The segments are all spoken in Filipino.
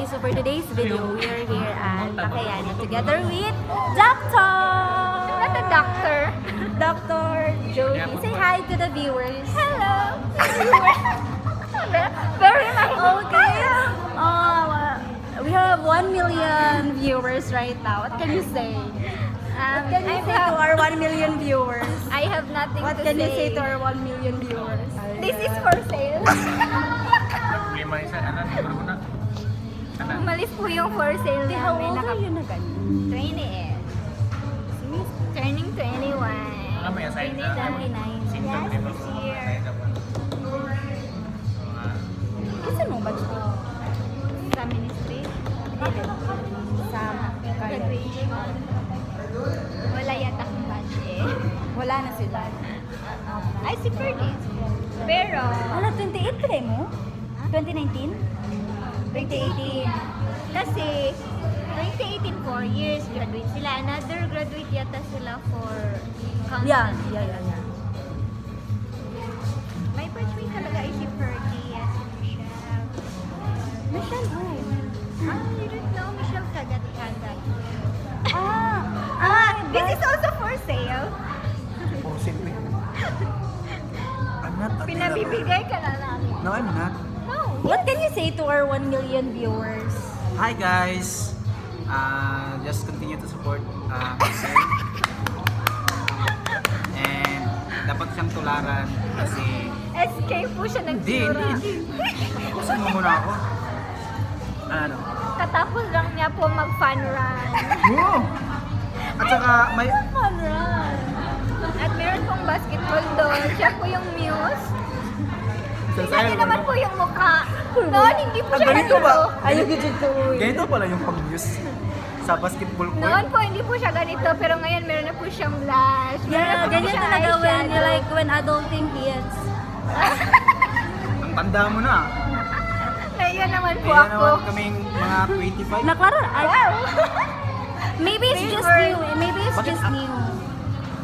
guys, so for today's video, we are here at Bacayana together with Doctor! Not a doctor. Dr. Jody. Say hi to the viewers. Hello. Very much. Okay. We have 1 million viewers right now. What can you say? What can you say to our 1 million viewers? I have nothing What to can say. you say to our 1 million viewers? This is for sale. Problema isa, ano, siguro ko na. Ano? Umalis po yung for sale Hey, how namin. old are you na ganyan? 20 eh. Turning 21. Alam mo yung side na? 29. Single, Yes, di ba? this year. Side na ba? Kasi mo ba dito? Sa ministry. Sa Graduation. Wala yata akong budget. Wala na sila. Ay, si Curtis. Pero, Wala, 28 pa mo? 2019? 2018. kasi 2018, 4 years graduate sila. Another graduate yata sila for Yeah. accountant. May batchmate talaga ay si Fergie at si Michelle. Michelle, who? You don't know Michelle Kagat-Kagat. This is also for sale. Oh, simple. I'm not a Pinabibigay ka na namin. No, I'm not. No. What can you say to our 1 million viewers? Hi guys! Just continue to support Marcel. And dapat siyang tularan kasi SK po siya hindi. nagtsura. Kusan mo muna ako. Ano? Katapos lang niya po mag-fun run. Wow! At saka may... At meron pong basketball doon. Siya po yung muse. Sa Tingnan niyo naman po yung mukha. Noon, hindi po siya ganito ba? naturo. Ayaw ko dito. Ganito pala yung pag-use sa basketball court. Noon po, hindi po siya ganito. Pero ngayon, meron na po siyang blush. Meron na Yeah, po ganyan siyang talaga when eyeshadow. you like when adulting hits. Ang tanda mo na. Ngayon naman po Kaya ako. naman kaming mga 25. Naklaro, Wow! maybe it's Big just word. new. Maybe it's Bakit just ang- new.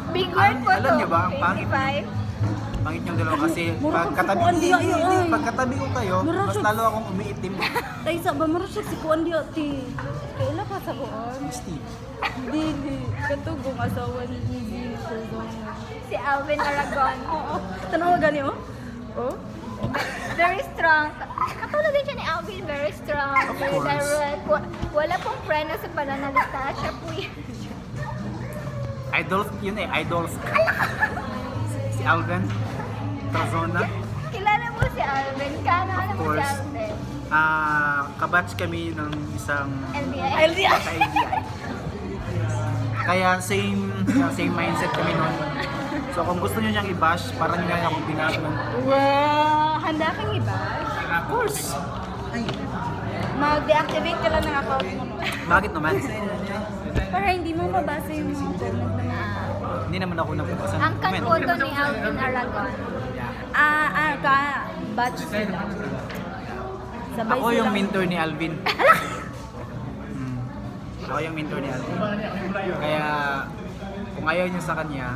Big word po Alam to. niyo ba, ang pangit? 25. Pangit yung dalawa kasi Mura pag kang katabi, sipuan diya, hindi, ay. pagkatabi ko kayo, Mura mas siya. lalo akong umiitim. Ay, sa ba marusok si Kuan di ati. Kailan ka sa Kuan? Steve. Dili. Katugong asawa ni Easy. Si Alvin Aragon. Oo. Tanawa gani oh? Oh? Very strong. Katulad din siya ni Alvin, very strong. Of Very course. direct. Wala pong preno sa pananalita. Siya po yun. Idols, yun eh, idols. Si Alvin, Tarzona. Kilala mo si Alvin. Kano Of alam mo si course. Alvin? Kabatch kami ng isang LDI. sa LDI. Kaya same mindset kami nun. So kung gusto nyo niyang i-bash, parang nyo na akong binash nun. Wow! Handa kang iba? Of course. Ay, Mag-deactivate ka lang ng account mo. bakit naman? Para hindi mo mabasa yung comment na. Hindi naman ako nabubasa ng Ang comment. kanpoto ni Alvin Aragon. Yeah. Batch sila. Sabay Ako yung silang- mentor ni Alvin. Ako yung mentor ni Alvin. Kaya kung ayaw niyo sa kanya,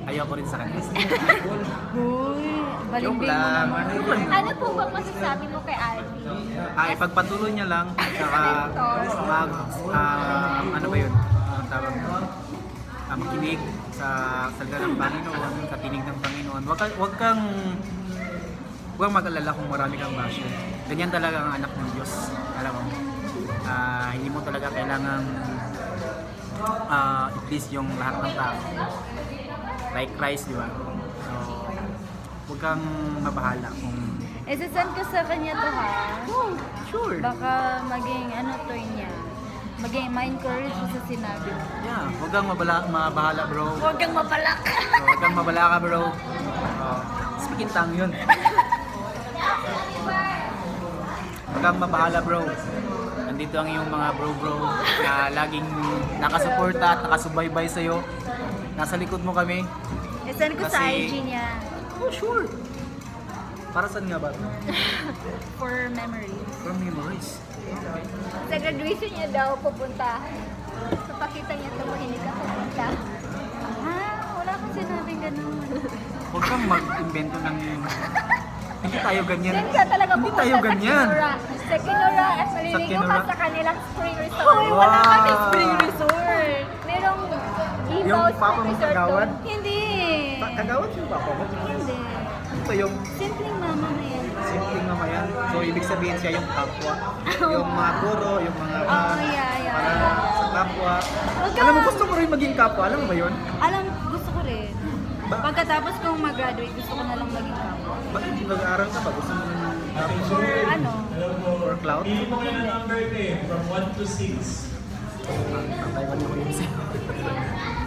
ayaw ko rin sa kanya. Uy, Joke balimbing mo lang. naman. Ano po ba masasabi mo kay Alvin? Ipagpatuloy niya lang. Saka ano ba yun? Ang tawag makinig sa salita ng Panginoon, sa tinig ng Panginoon. Huwag kang mag-alala kung marami kang basher. Ganyan talaga ang anak ng Diyos. Alam mo, hindi mo talaga kailangan i-please yung lahat ng tao. Like Christ, di ba? So, huwag kang mabahala kung... Isasend ko sa kanya to ha. Sure. Baka maging ano to niya. Maging ma-encourage mo sa sinabi mo. Yeah, huwag kang mabahala bro. Huwag kang mabalak. Huwag kang mabala ka bro. Speaking tang yun. Huwag kang mabahala bro. Nandito ang iyong mga bro na laging nakasuporta at nakasubaybay sa'yo. Nasa likod mo kami. Isend ko sa Kasi- IG niya. Oh sure. Para saan nga ba? For memories. For memories. Sa graduation niya daw pupunta. So pakita niya ito, hindi ka pupunta. Ha? Wala akong sinabing ganun. Huwag kang mag-invento ng Hindi tayo ganyan. Then ka talaga Hindi pumunta tayo sa ganyan. Kinura. Sa Kinura at maliligo ka Kinura. sa kanilang spring resort. Hoy, wala Wow. kami spring resort. Merong Yung Ibaw papa spring mo resort kagawad? doon. Hindi. Kagawad yung papa mo? Hindi. Ito yung Simpleng mama na yan. simpleng mama yan. So, ibig sabihin siya yung kapwa. Yung mga guro, yung mga Oh, yeah. para sa kapwa. Wag ka- Alam mo, gusto ko rin maging kapwa. Alam mo ba yun? Alam, gusto ko rin. Pagkatapos kong mag-graduate, gusto ko na lang maging kapwa. Bakit hindi mag-aaral ka ba? Gusto mo ng kapwa? For ano? For cloud? Number 10 from 1 to 6. Taiwan yung yun sa'yo.